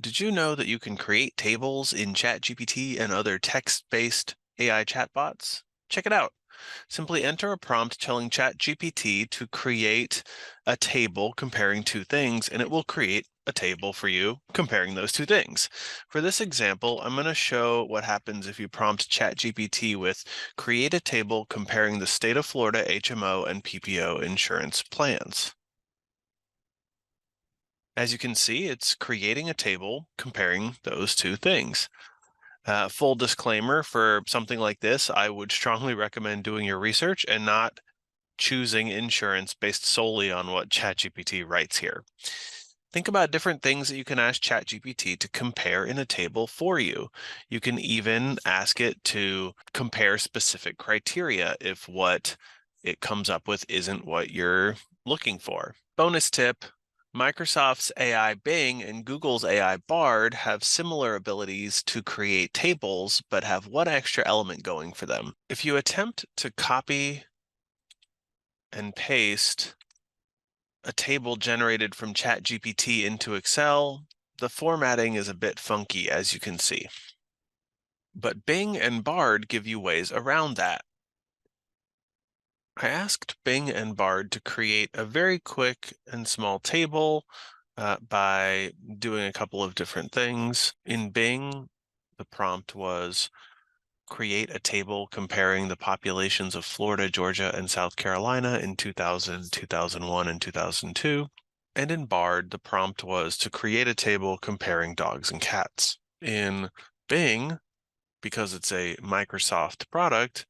Did you know that you can create tables in ChatGPT and other text-based AI chatbots? Check it out. Simply enter a prompt telling ChatGPT to create a table comparing two things, and it will create a table for you comparing those two things. For this example, I'm going to show what happens if you prompt ChatGPT with create a table comparing the state of Florida HMO and PPO insurance plans. As you can see, it's creating a table comparing those two things. Full disclaimer, for something like this, I would strongly recommend doing your research and not choosing insurance based solely on what ChatGPT writes here. Think about different things that you can ask ChatGPT to compare in a table for you. You can even ask it to compare specific criteria if what it comes up with isn't what you're looking for. Bonus tip. Microsoft's AI Bing and Google's AI Bard have similar abilities to create tables, but have one extra element going for them. If you attempt to copy and paste a table generated from ChatGPT into Excel, the formatting is a bit funky, as you can see. But Bing and Bard give you ways around that. I asked Bing and Bard to create a very quick and small table by doing a couple of different things. In Bing, the prompt was create a table comparing the populations of Florida, Georgia, and South Carolina in 2000, 2001, and 2002. And in Bard, the prompt was to create a table comparing dogs and cats. In Bing, because it's a Microsoft product,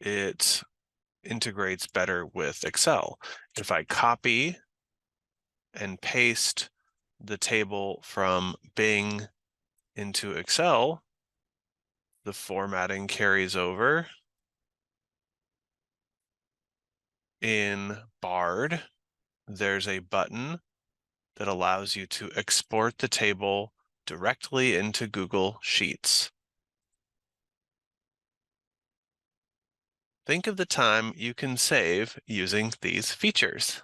it integrates better with Excel. If I copy and paste the table from Bing into Excel, the formatting carries over. In Bard, there's a button that allows you to export the table directly into Google Sheets. Think of the time you can save using these features.